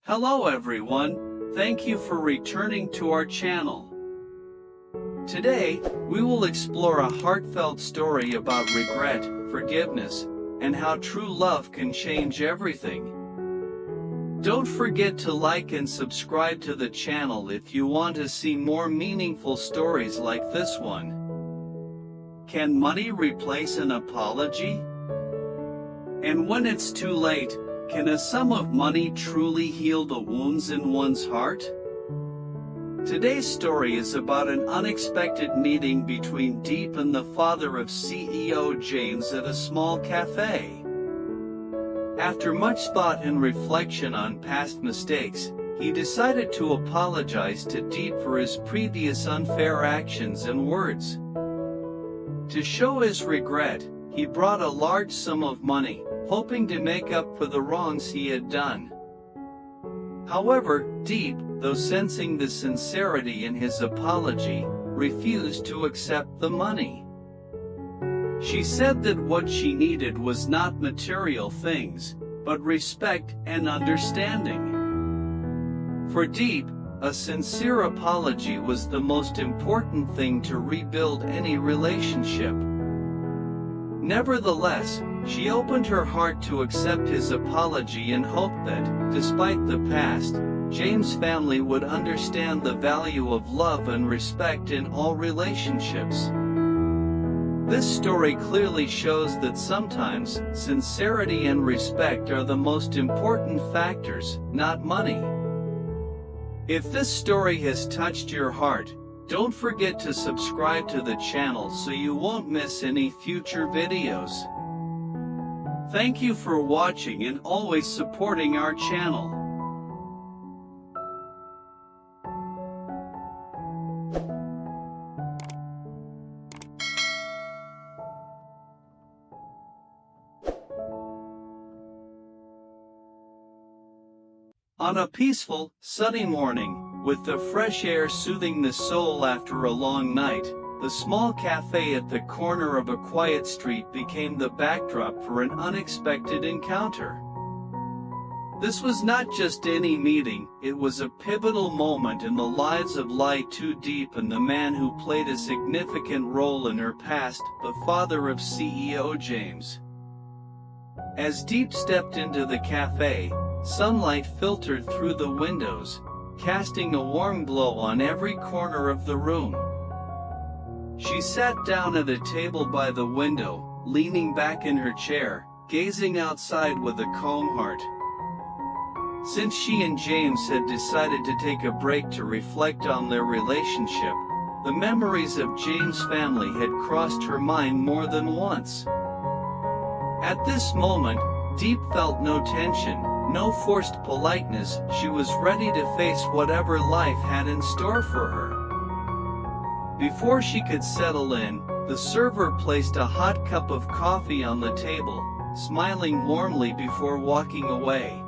Hello everyone, thank you for returning to our channel. Today, we will explore a heartfelt story about regret, forgiveness, and how true love can change everything. Don't forget to like and subscribe to the channel if you want to see more meaningful stories like this one. Can money replace an apology? And when it's too late, can a sum of money truly heal the wounds in one's heart? Today's story is about an unexpected meeting between Diep and the father of CEO James at a small cafe. After much thought and reflection on past mistakes, he decided to apologize to Diep for his previous unfair actions and words. To show his regret, he brought a large sum of money, hoping to make up for the wrongs he had done. However, Diep, though sensing the sincerity in his apology, refused to accept the money. She said that what she needed was not material things, but respect and understanding. For Diep, a sincere apology was the most important thing to rebuild any relationship. Nevertheless, she opened her heart to accept his apology and hoped that, despite the past, James' family would understand the value of love and respect in all relationships. This story clearly shows that sometimes, sincerity and respect are the most important factors, not money. If this story has touched your heart, don't forget to subscribe to the channel so you won't miss any future videos. Thank you for watching and always supporting our channel. On a peaceful, sunny morning, with the fresh air soothing the soul after a long night, the small cafe at the corner of a quiet street became the backdrop for an unexpected encounter. This was not just any meeting, it was a pivotal moment in the lives of Diep and the man who played a significant role in her past, the father of CEO James. As Diep stepped into the cafe, sunlight filtered through the windows, casting a warm glow on every corner of the room. She sat down at a table by the window, leaning back in her chair, gazing outside with a calm heart. Since she and James had decided to take a break to reflect on their relationship, the memories of James' family had crossed her mind more than once. At this moment, Diep felt no tension, no forced politeness. She was ready to face whatever life had in store for her. Before she could settle in, the server placed a hot cup of coffee on the table, smiling warmly before walking away.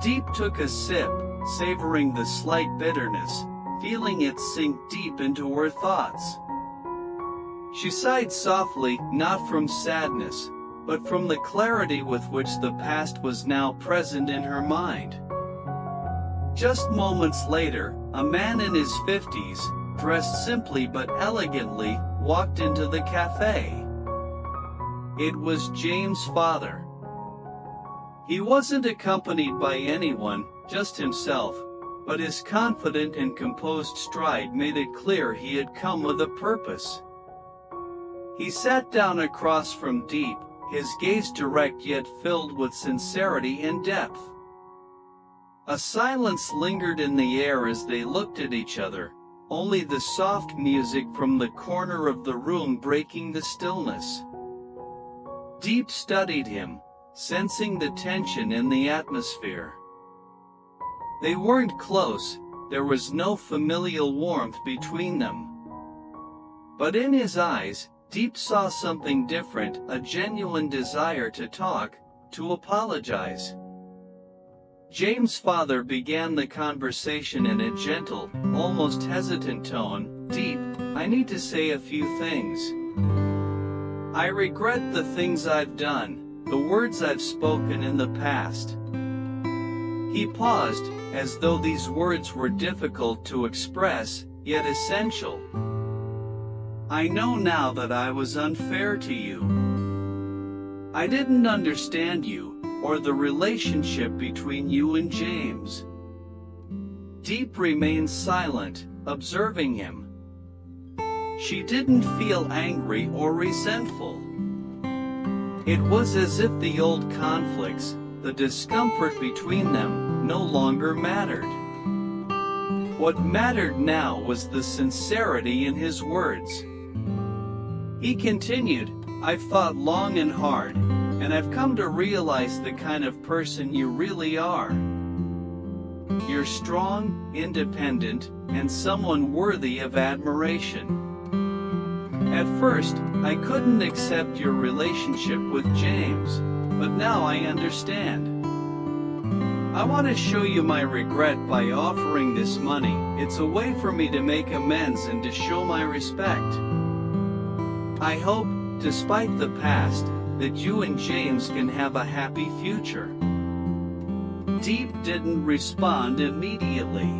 Diep took a sip, savoring the slight bitterness, feeling it sink deep into her thoughts. She sighed softly, not from sadness, but from the clarity with which the past was now present in her mind. Just moments later, a man in his 50s, dressed simply but elegantly, walked into the cafe. It was James' father. He wasn't accompanied by anyone, just himself, but his confident and composed stride made it clear he had come with a purpose. He sat down across from Diep, his gaze direct yet filled with sincerity and depth. A silence lingered in the air as they looked at each other, only the soft music from the corner of the room breaking the stillness. Diep studied him, sensing the tension in the atmosphere. They weren't close, there was no familial warmth between them. But in his eyes, Diep saw something different, a genuine desire to talk, to apologize. James' father began the conversation in a gentle, almost hesitant tone. "Diep, I need to say a few things. I regret the things I've done, the words I've spoken in the past." He paused, as though these words were difficult to express, yet essential. I know now that I was unfair to you. I didn't understand you, or the relationship between you and James. Diep remained silent, observing him. She didn't feel angry or resentful. It was as if the old conflicts, the discomfort between them, no longer mattered. What mattered now was the sincerity in his words. He continued, I've thought long and hard, and I've come to realize the kind of person you really are. You're strong, independent, and someone worthy of admiration. At first, I couldn't accept your relationship with James, but now I understand. I want to show you my regret by offering this money. It's a way for me to make amends and to show my respect. I hope, despite the past, that you and James can have a happy future. Diep didn't respond immediately.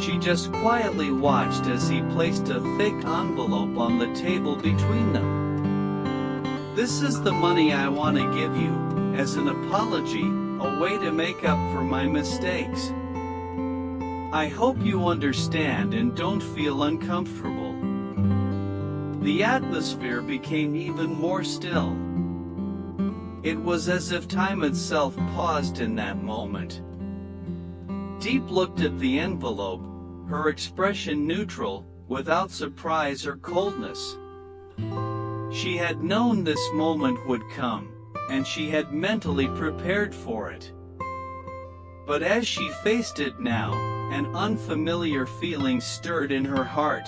She just quietly watched as he placed a thick envelope on the table between them. This is the money I want to give you, as an apology, a way to make up for my mistakes. I hope you understand and don't feel uncomfortable. The atmosphere became even more still. It was as if time itself paused in that moment. Diep looked at the envelope, her expression neutral, without surprise or coldness. She had known this moment would come, and she had mentally prepared for it. But as she faced it now, an unfamiliar feeling stirred in her heart.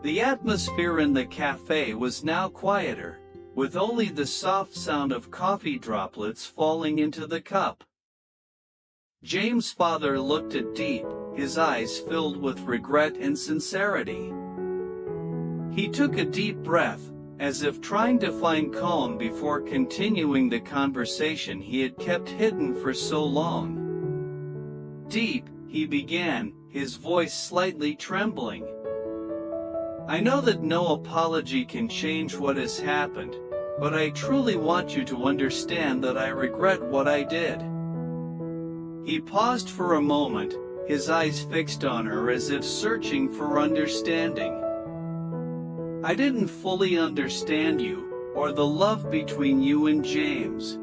The atmosphere in the cafe was now quieter, with only the soft sound of coffee droplets falling into the cup. James' father looked at Diep, his eyes filled with regret and sincerity. He took a deep breath, as if trying to find calm before continuing the conversation he had kept hidden for so long. Diep, he began, his voice slightly trembling. I know that no apology can change what has happened, but I truly want you to understand that I regret what I did. He paused for a moment, his eyes fixed on her as if searching for understanding. I didn't fully understand you, or the love between you and James.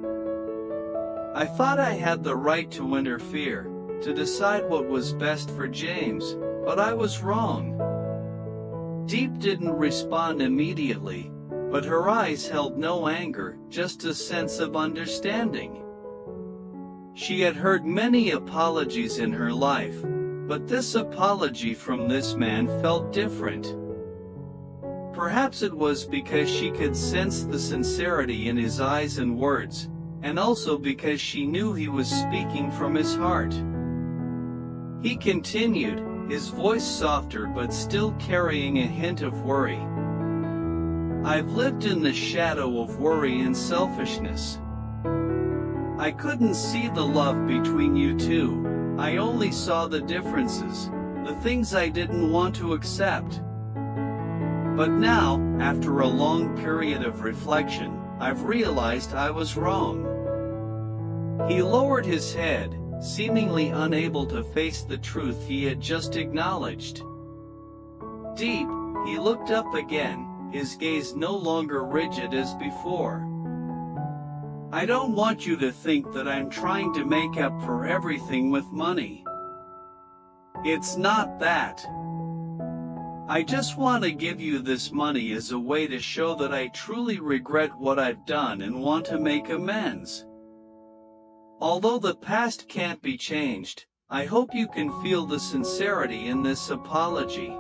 I thought I had the right to interfere, to decide what was best for James, but I was wrong. Diep didn't respond immediately, but her eyes held no anger, just a sense of understanding. She had heard many apologies in her life, but this apology from this man felt different. Perhaps it was because she could sense the sincerity in his eyes and words, and also because she knew he was speaking from his heart. He continued, his voice softer but still carrying a hint of worry. I've lived in the shadow of worry and selfishness. I couldn't see the love between you two. I only saw the differences, the things I didn't want to accept. But now, after a long period of reflection, I've realized I was wrong. He lowered his head, seemingly unable to face the truth he had just acknowledged. Diep, he looked up again, his gaze no longer rigid as before. I don't want you to think that I'm trying to make up for everything with money. It's not that. I just want to give you this money as a way to show that I truly regret what I've done and want to make amends. Although the past can't be changed, I hope you can feel the sincerity in this apology.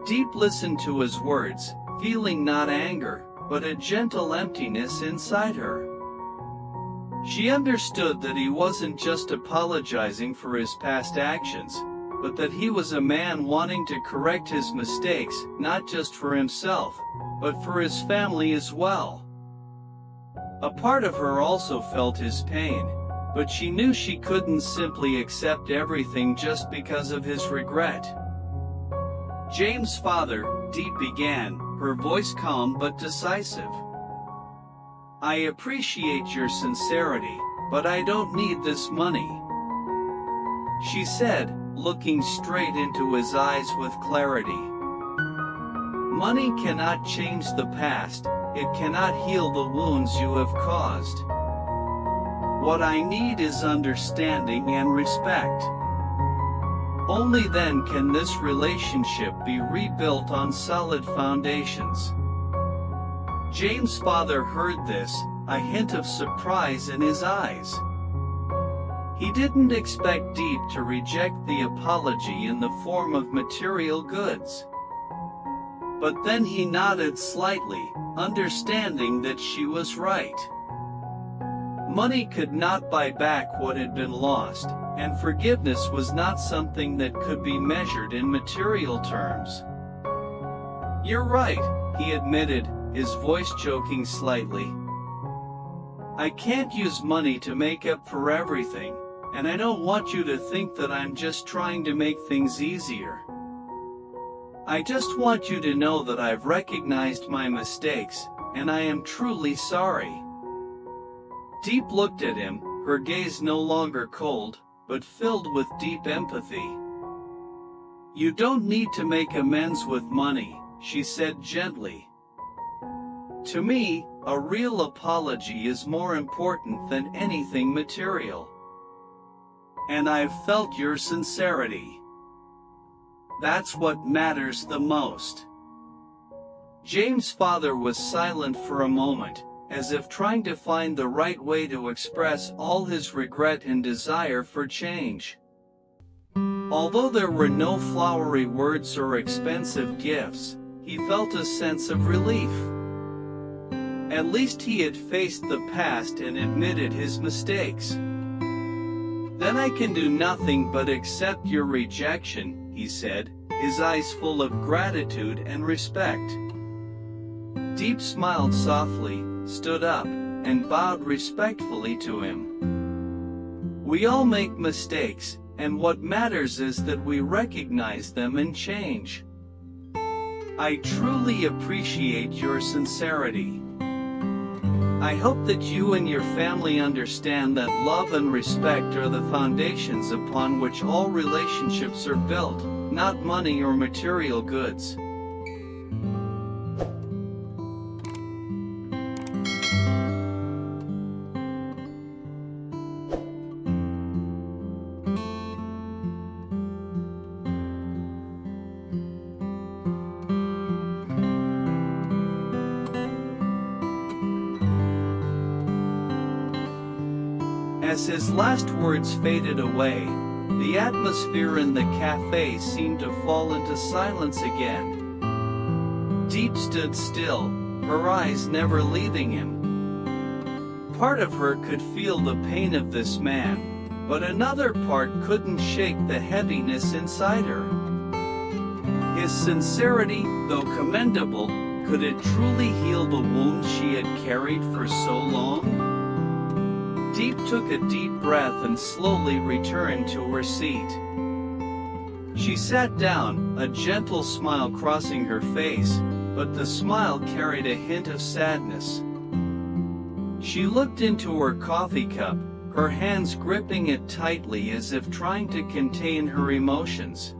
Diep listened to his words, feeling not anger, but a gentle emptiness inside her. She understood that he wasn't just apologizing for his past actions, but that he was a man wanting to correct his mistakes, not just for himself, but for his family as well. A part of her also felt his pain, but she knew she couldn't simply accept everything just because of his regret. James' father, Diep, began, her voice calm but decisive. "I appreciate your sincerity, but I don't need this money," she said, looking straight into his eyes with clarity. "Money cannot change the past, it cannot heal the wounds you have caused. What I need is understanding and respect. Only then can this relationship be rebuilt on solid foundations." James' father heard this, a hint of surprise in his eyes. He didn't expect Diep to reject the apology in the form of material goods. But then he nodded slightly, understanding that she was right. Money could not buy back what had been lost, and forgiveness was not something that could be measured in material terms. "You're right," he admitted, his voice choking slightly. "I can't use money to make up for everything, and I don't want you to think that I'm just trying to make things easier. I just want you to know that I've recognized my mistakes, and I am truly sorry." Diep looked at him, her gaze no longer cold, but filled with deep empathy. "You don't need to make amends with money," she said gently. "To me, a real apology is more important than anything material. And I've felt your sincerity. That's what matters the most." James' father was silent for a moment, as if trying to find the right way to express all his regret and desire for change. Although there were no flowery words or expensive gifts, he felt a sense of relief. At least he had faced the past and admitted his mistakes. "Then I can do nothing but accept your rejection," he said, his eyes full of gratitude and respect. Diep smiled softly, stood up, and bowed respectfully to him. "We all make mistakes, and what matters is that we recognize them and change. I truly appreciate your sincerity. I hope that you and your family understand that love and respect are the foundations upon which all relationships are built, not money or material goods." As his last words faded away, the atmosphere in the cafe seemed to fall into silence again. Diep stood still, her eyes never leaving him. Part of her could feel the pain of this man, but another part couldn't shake the heaviness inside her. His sincerity, though commendable, could it truly heal the wounds she had carried for so long? Diep took a deep breath and slowly returned to her seat. She sat down, a gentle smile crossing her face, but the smile carried a hint of sadness. She looked into her coffee cup, her hands gripping it tightly as if trying to contain her emotions.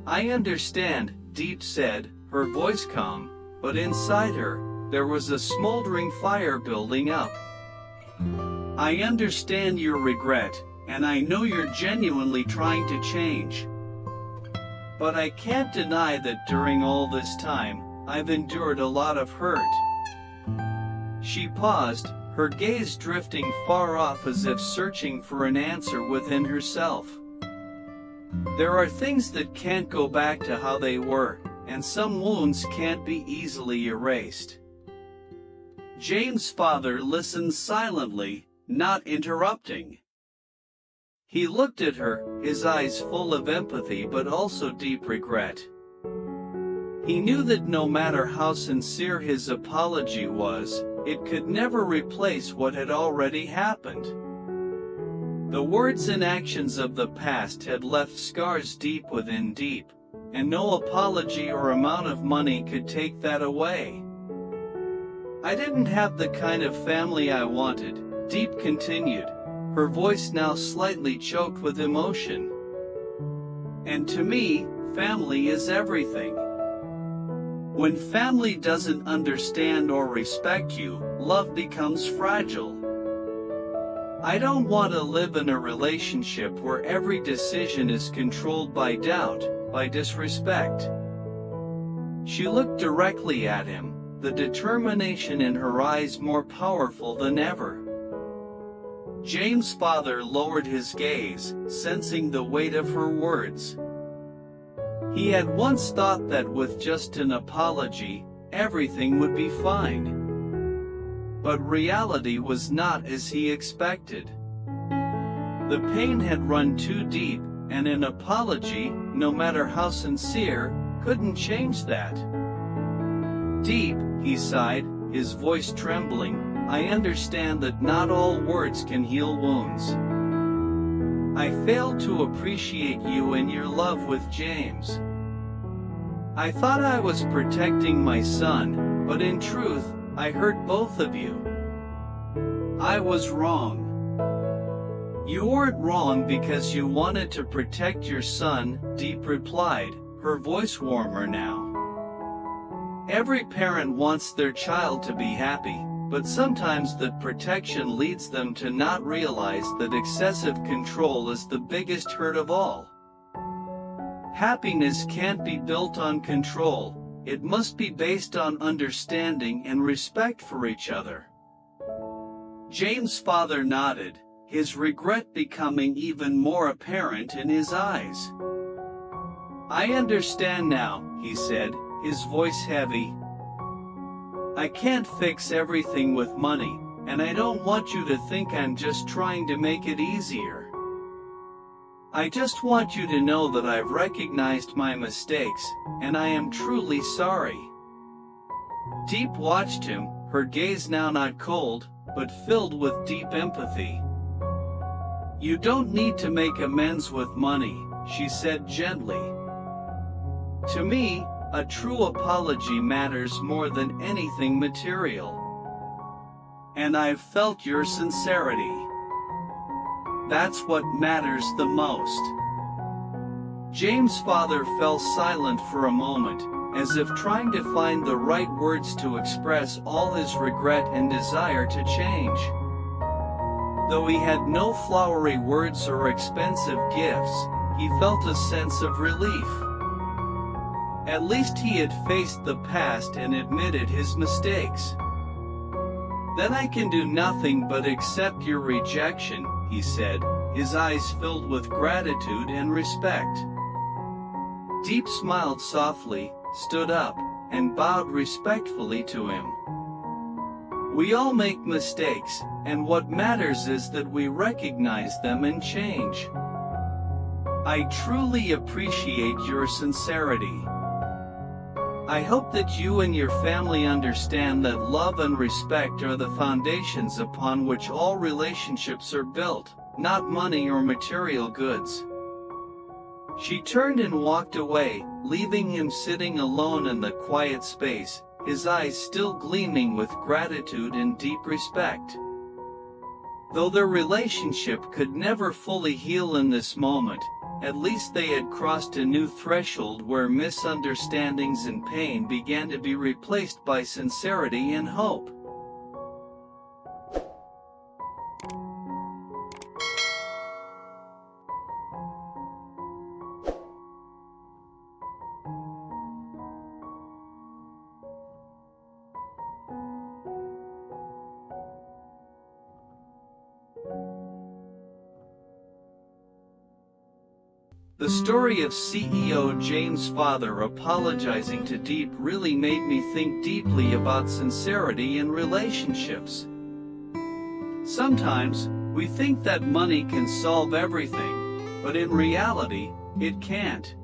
"I understand," Diep said, her voice calm, but inside her, there was a smoldering fire building up. "I understand your regret, and I know you're genuinely trying to change. But I can't deny that during all this time, I've endured a lot of hurt." She paused, her gaze drifting far off as if searching for an answer within herself. "There are things that can't go back to how they were, and some wounds can't be easily erased. James' father listened silently, not interrupting. He looked at her, his eyes full of empathy but also deep regret. He knew that no matter how sincere his apology was, it could never replace what had already happened. The words and actions of the past had left scars deep within Diep, and no apology or amount of money could take that away. I didn't have the kind of family I wanted, Diep continued, her voice now slightly choked with emotion. And to me, family is everything. When family doesn't understand or respect you, love becomes fragile. I don't want to live in a relationship where every decision is controlled by doubt, by disrespect. She looked directly at him, the determination in her eyes more powerful than ever. James' father lowered his gaze, sensing the weight of her words. He had once thought that with just an apology, everything would be fine. But reality was not as he expected. The pain had run too deep, and an apology, no matter how sincere, couldn't change that. Diep, he sighed, his voice trembling, I understand that not all words can heal wounds. I failed to appreciate you and your love with James. I thought I was protecting my son, but in truth, I hurt both of you. I was wrong. You weren't wrong because you wanted to protect your son, Diep replied, her voice warmer now. Every parent wants their child to be happy, but sometimes that protection leads them to not realize that excessive control is the biggest hurt of all. Happiness can't be built on control, it must be based on understanding and respect for each other. James' father nodded, his regret becoming even more apparent in his eyes. I understand now, he said, his voice heavy. I can't fix everything with money, and I don't want you to think I'm just trying to make it easier. I just want you to know that I've recognized my mistakes, and I am truly sorry. Diep watched him, her gaze now not cold, but filled with deep empathy. You don't need to make amends with money, she said gently. To me, a true apology matters more than anything material. And I've felt your sincerity. That's what matters the most. James' father fell silent for a moment, as if trying to find the right words to express all his regret and desire to change. Though he had no flowery words or expensive gifts, he felt a sense of relief. At least he had faced the past and admitted his mistakes. Then I can do nothing but accept your rejection, he said, his eyes filled with gratitude and respect. Diep smiled softly, stood up, and bowed respectfully to him. We all make mistakes, and what matters is that we recognize them and change. I truly appreciate your sincerity. I hope that you and your family understand that love and respect are the foundations upon which all relationships are built, not money or material goods. She turned and walked away, leaving him sitting alone in the quiet space, his eyes still gleaming with gratitude and deep respect. Though their relationship could never fully heal in this moment, at least they had crossed a new threshold where misunderstandings and pain began to be replaced by sincerity and hope. The story of CEO James' father apologizing to Diep really made me think deeply about sincerity in relationships. Sometimes, we think that money can solve everything, but in reality, it can't.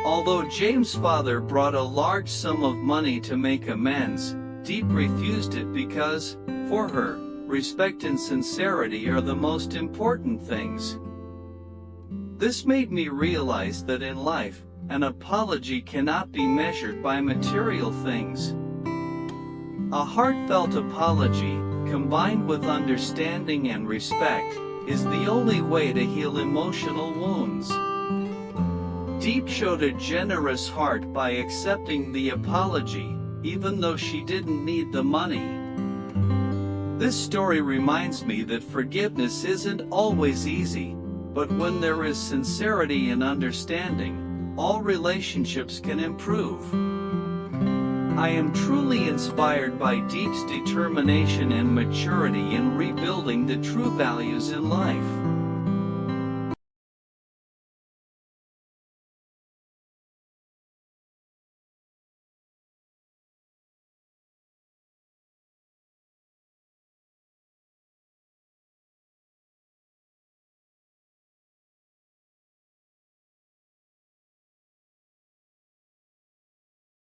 Although James' father brought a large sum of money to make amends, Diep refused it because, for her, respect and sincerity are the most important things. This made me realize that in life, an apology cannot be measured by material things. A heartfelt apology, combined with understanding and respect, is the only way to heal emotional wounds. Diep showed a generous heart by accepting the apology, even though she didn't need the money. This story reminds me that forgiveness isn't always easy, but when there is sincerity and understanding, all relationships can improve. I am truly inspired by Diep's determination and maturity in rebuilding the true values in life.